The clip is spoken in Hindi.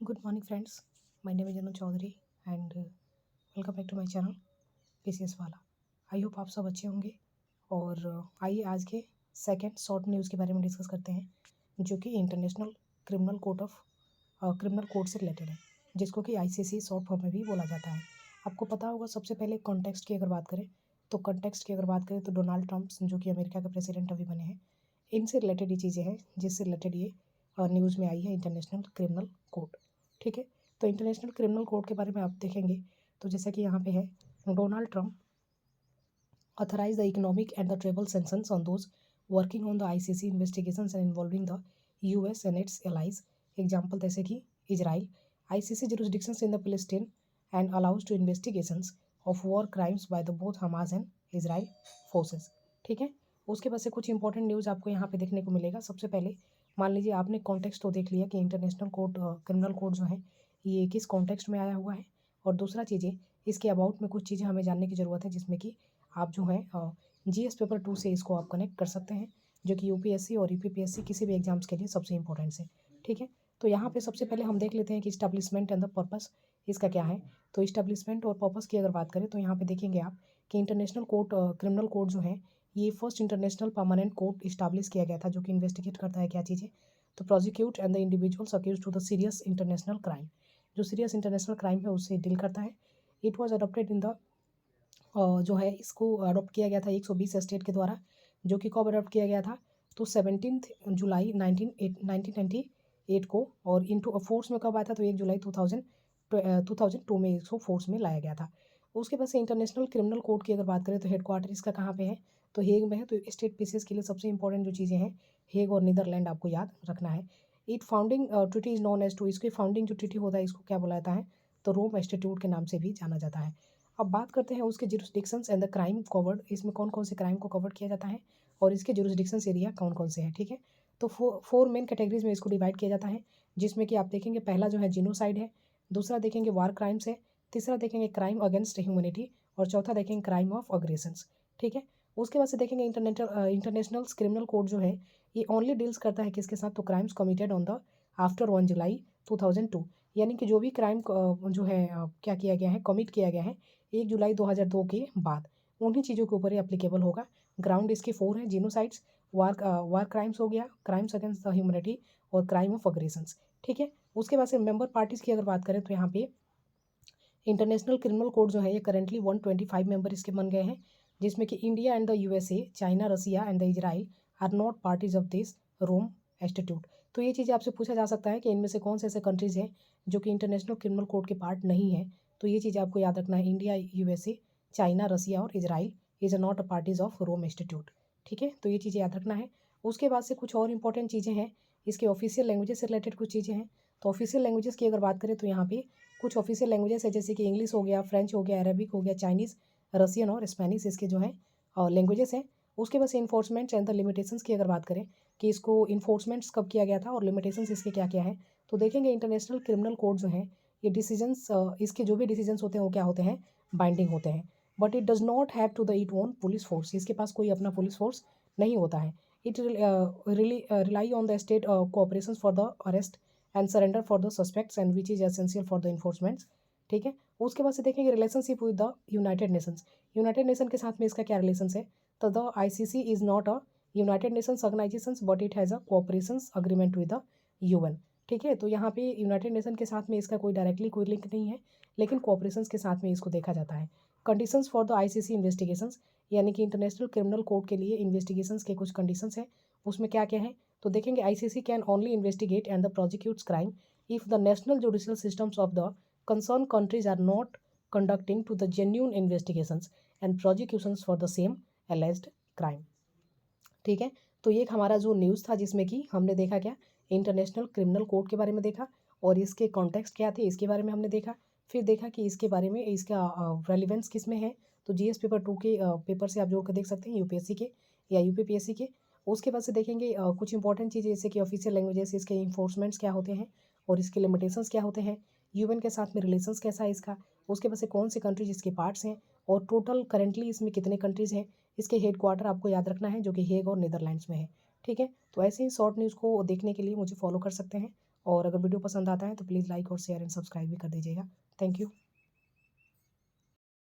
Good morning friends, my name is Anu Chaudhary and welcome back to my channel PCS वाला। आई होप आप सब अच्छे होंगे। और आइए आज के सेकंड शॉर्ट न्यूज़ के बारे में डिस्कस करते हैं, जो कि इंटरनेशनल क्रिमिनल कोड से रिलेटेड है, जिसको कि आईसीसी शॉर्ट फॉर्म में भी बोला जाता है। आपको पता होगा, सबसे पहले कॉन्टेक्स्ट की अगर बात करें तो डोनाल्ड ट्रंप, जो कि अमेरिका के प्रेसिडेंट अभी बने हैं, इनसे रिलेटेड ये चीज़ें हैं जिससे रिलेटेड ये न्यूज़ में आई है इंटरनेशनल क्रिमिनल कोड। ठीक है, तो इंटरनेशनल क्रिमिनल कोड के बारे में आप देखेंगे तो जैसा कि यहाँ पे है, Donald Trump authorize the economic and the travel sanctions on those working on the ICC investigations and involving the US and its allies. Example जैसे कि Israel, ICC jurisdictions in the Palestine and allows to investigations of war crimes by the both Hamas and Israel forces. ठीक है, उसके बाद से कुछ इंपॉर्टेंट न्यूज़ आपको यहाँ पे देखने को मिलेगा। सबसे पहले मान लीजिए आपने कॉन्टेक्स्ट तो देख लिया कि इंटरनेशनल कोड क्रिमिनल कोड जो है ये किस कॉन्टेक्स्ट में आया हुआ है, और दूसरा चीज़ें इसके अबाउट में कुछ चीज़ें हमें जानने की ज़रूरत है, जिसमें कि आप जो है जीएस पेपर 2 से इसको आप कनेक्ट कर सकते हैं, जो कि यूपीएससी और यूपीपीएससी किसी भी एग्जाम्स के लिए सबसे इंपॉर्टेंट है। ठीक है, तो यहाँ पे सबसे पहले हम देख लेते हैं कि इस्टेब्लिशमेंट एंड द पर्पस इसका क्या है। तो इस्टेब्लिशमेंट और पर्पस की अगर बात करें तो यहाँ पे देखेंगे आप कि इंटरनेशनल कोर्ट क्रिमिनल कोड जो है ये first international permanent court establish किया गया था, जो कि इन्वेस्टिगेट करता है क्या चीज़ें, तो prosecute and the individuals accused to the serious international crime, जो सीरियस इंटरनेशनल क्राइम है उससे डील करता है। It was adopted in the जो है इसको अडॉप्ट किया गया था 120 स्टेट के द्वारा, जो कि कब अडॉप्ट किया गया था, तो 17 जुलाई 1998 को, और इनटू फोर्स में कब आया था, तो 1 जुलाई 2002 में इसको फोर्स में लाया गया था। उसके बाद से इंटरनेशनल क्रिमिनल कोर्ट की अगर बात करें तो हेडक्वार्टर इसका कहाँ पे है, तो हेग में है। तो स्टेट पीसेस के लिए सबसे इंपॉर्टेंट जो चीज़ें हैं, हेग और नीदरलैंड आपको याद रखना है। It founding treaty is known as to, इसकी फाउंडिंग जो ट्रीटी होता है इसको क्या बोला जाता है, तो रोम इंस्टीट्यूट के नाम से भी जाना जाता है। अब बात करते हैं उसके jurisdictions and the crime covered, इसमें कौन कौन से क्राइम को कवर किया जाता है और इसके जुरिस्डिक्शंस एरिया कौन कौन से हैं। ठीक है, तो फोर मेन कैटेगरीज में इसको डिवाइड किया जाता है, जिसमें कि आप देखेंगे पहला जो है जीनोसाइड है, दूसरा देखेंगे वार क्राइम्स है, तीसरा देखेंगे क्राइम अगेंस्ट ह्यूमैनिटी, और चौथा देखेंगे क्राइम ऑफ अग्रेशंस। ठीक है, उसके बाद से देखेंगे इंटरनेशनल क्रिमिनल कोड जो है ये ओनली डील्स करता है किसके साथ, तो crimes committed on the after 1 जुलाई 2002, यानी कि जो भी क्राइम जो है क्या किया गया है, कमिट किया गया है 1 जुलाई 2002 के बाद, उन्हीं चीज़ों के ऊपर ये एप्लीकेबल होगा। ग्राउंड इसके 4 हैं, जीनोसाइड्स, वार क्राइम्स हो गया, क्राइम्स अगेंस्ट द ह्यूमैनिटी, और क्राइम ऑफ अग्रेशंस। ठीक है, उसके बाद से मेंबर पार्टीज़ की अगर बात करें तो यहाँ पे इंटरनेशनल क्रिमिनल कोड जो है ये करेंटली 125 मेंबर इसके बन गए हैं, जिसमें कि India and the USA, China, Russia and the Israel are not parties of this Rome institute. तो ये चीज़ आपसे पूछा जा सकता है कि इनमें से कौन से ऐसे कंट्रीज़ हैं जो कि इंटरनेशनल क्रिमिनल कोड के पार्ट नहीं है। तो ये चीज़ आपको याद रखना है, इंडिया, यूएसए, चाइना, रसिया और Israel is not a parties of Rome institute. ठीक है, तो ये चीज़ें याद रखना है। उसके बाद से कुछ और इंपॉर्टेंट चीज़ें हैं, इसके ऑफिशियल लैंग्वेजेस से रिलेटेड कुछ चीज़ें हैं। तो ऑफिशियल लैंग्वेजेस की अगर बात करें तो यहाँ पे कुछ ऑफिशियल लैंग्वेजेस है, जैसे कि इंग्लिश हो गया, फ्रेंच हो गया, अरबिक हो गया, चाइनीज़, रसियन और स्पेनिश इसके जो है लैंग्वेजेस हैं। उसके बाद से इन्फोर्समेंट्स एंड द लिमिटेशंस की अगर बात करें कि इसको इन्फोर्समेंट्स कब किया गया था और लिमिटेशंस इसके क्या क्या हैं, तो देखेंगे इंटरनेशनल क्रिमिनल कोड जो है ये डिसीजंस, इसके जो भी डिसीजंस होते हैं वो क्या होते हैं, बाइंडिंग होते हैं, but it does not have to the it own police force, इसके पास कोई अपना पुलिस फोर्स नहीं होता है। It rely on the state cooperation for the arrest and surrender for the suspects and which is essential for the enforcements. ठीक है, उसके बाद से देखेंगे relationship with the United Nations, United Nation के साथ में इसका क्या रिलेशन है, तो the ICC is not a United Nations organization but it has a cooperation agreement with the UN. ठीक है, तो यहाँ पे यूनाइटेड नेशन के साथ में इसका कोई डायरेक्टली कोई लिंक नहीं है, लेकिन कोऑपरेशन के साथ में इसको देखा जाता है। Conditions for the ICC investigations, यानी कि इंटरनेशनल क्रिमिनल कोर्ट के लिए इन्वेस्टिगेशंस के कुछ कंडीशंस हैं, उसमें क्या क्या है, तो देखेंगे ICC can only investigate and the prosecutes crime if the national judicial systems of the concerned countries are not conducting to the genuine investigations and prosecutions for the same alleged crime। ठीक है, तो ये एक हमारा जो न्यूज़ था जिसमें कि हमने देखा क्या, इंटरनेशनल क्रिमिनल कोड के बारे में देखा, और इसके कॉन्टेक्स्ट क्या थे इसके बारे में हमने देखा। फिर देखा कि इसके बारे में इसका रेलिवेंस किस में है, तो जीएस पेपर 2 के पेपर से आप जोड़ कर देख सकते हैं, यूपीएससी के या यूपीपीएससी के। उसके बाद से देखेंगे कुछ इंपॉर्टेंट चीज़ें, जैसे कि ऑफिशियल लैंग्वेजेस, इसके इन्फोर्समेंट्स क्या होते हैं और इसके लिमिटेशंस क्या होते हैं, यूएन के साथ में रिलेशंस कैसा है इसका, उसके बाद से कौन से कंट्रीज इसके पार्ट्स हैं, और टोटल करेंटली इसमें कितने कंट्रीज़ हैं। इसके हेड क्वार्टर आपको याद रखना है, जो कि हेग और नीदरलैंड्स में है। ठीक है, तो ऐसे ही शॉर्ट न्यूज़ को देखने के लिए मुझे फॉलो कर सकते हैं और अगर वीडियो पसंद आता है तो प्लीज़ लाइक और शेयर एंड सब्सक्राइब भी कर दीजिएगा। Thank you.